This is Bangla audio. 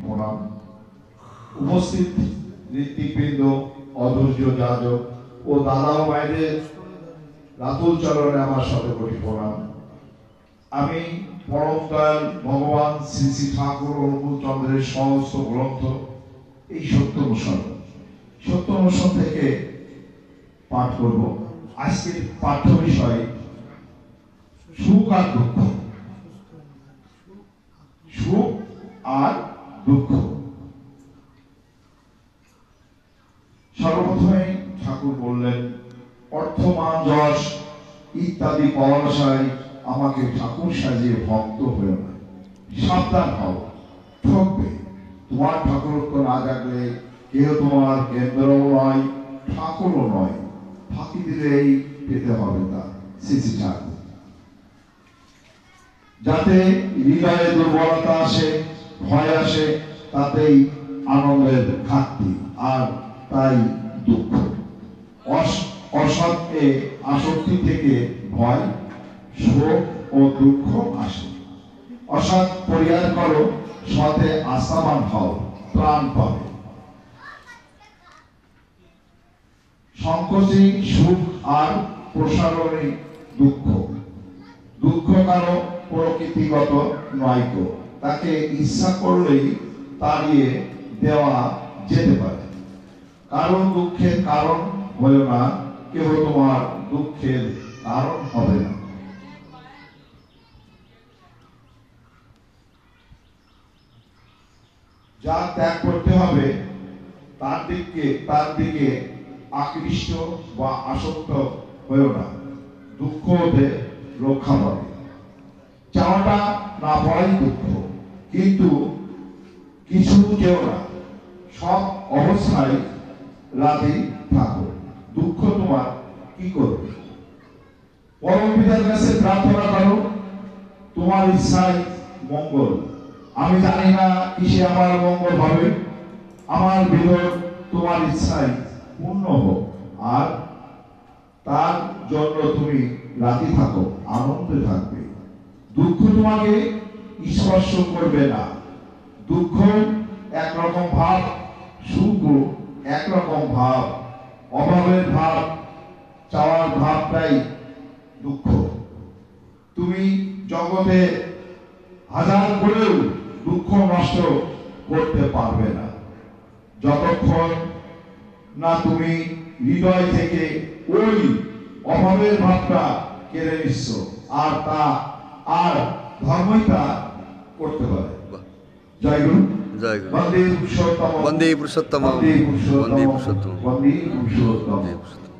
প্রণাম। উপস্থিত ঋত্বিকবৃন্দ, অধৈর্য যাজক ও দাদা ও মায়েদের রাতুল চরণে আমার শতকোটি প্রণাম। আমি পরম দয়াল ভগবান শ্রী শ্রী ঠাকুর অনুকূল চন্দ্রের সমস্ত গ্রন্থ এই সত্য অনুসরণ থেকে পাঠ করব। আজকের পাঠ্য বিষয় সুখ আর দুঃখ। সুখ আর দুঃখ। সর্বপ্রথমে ঠাকুর বললেন, অর্থ মান যশ ইত্যাদি পাওয়ার আশায় আমাকে ঠাকুর সাজিয়ে ভক্ত হয়েও না। সাবধান হও, ঠকবে। তোমার ঠাকুরত্ব না জাগলে কেউ তোমার কেন্দ্রও নয়, ঠাকুরও নয়। ফাঁকি দিলেই পেতে হবে তা। শ্রী শ্রী ঠাকুর। যাতে হৃদয়ে দুর্বলতা আসে, ভয় আসে, তাতেই আনন্দের ঘাটতি, আর তাই দুঃখ। অসৎ আসক্তি থেকে ভয়, শোক ও দুঃখ আসে। অসৎ পরিহার করো, সতে আস্থাবান হও, প্রাণ পাবে। সংকোচে সুখ আর প্রসারণে দুঃখ। দুঃখ কারো প্রকৃতিগত নয়, তাকে ইচ্ছা করলেই তাড়িয়ে দেওয়া যেতে পারে। কারণ দুঃখের কারণ হলো না, কেউ তোমার দুঃখের কারণ হবে না। যা ত্যাগ করতে হবে তার দিকে আকৃষ্ট বা আসক্ত হয়েও না, দুঃখ হতে রক্ষা পাবে। চাওয়াটা না পাওয়াই দুঃখ, কিন্তু কিছু কেউ না, সব অবস্থায় রাজি থাকো। দুঃখ তোমার কি করবে? পরম পিতার কাছে প্রার্থনা করো, তোমার ইচ্ছায় মঙ্গল। আমি জানি না কিসে আমার মঙ্গল হবে, আমার বিরোধ তোমার ইচ্ছায় পূর্ণ হোক, আর তার জন্য তুমি রাজি থাকো, আনন্দে থাকবে। দুঃখ তোমাকে স্পর্শ করবে না। দুঃখ একরকম ভাব, সুখ একরকম ভাব। অভাবের ভাব, চাওয়ার ভাবটাই দুঃখ। তুমি জগতে হাজার করেও দুঃখ নষ্ট করতে পারবে না, যতক্ষণ না তুমি হৃদয় থেকে ওই অভাবের ভাবটা কেড়ে নিচ্ছ, আর ধর্মই তা করতে পারে। জয় গুরু। জয় গুরু। বন্দে পুরুষোত্তম, বন্দে পুরুষোত্তম, বন্দে পুরুষোত্তম, বন্দে পুরুষোত্তম, বন্দে পুরুষোত্তম। বন্দে পুরুষোত্তম।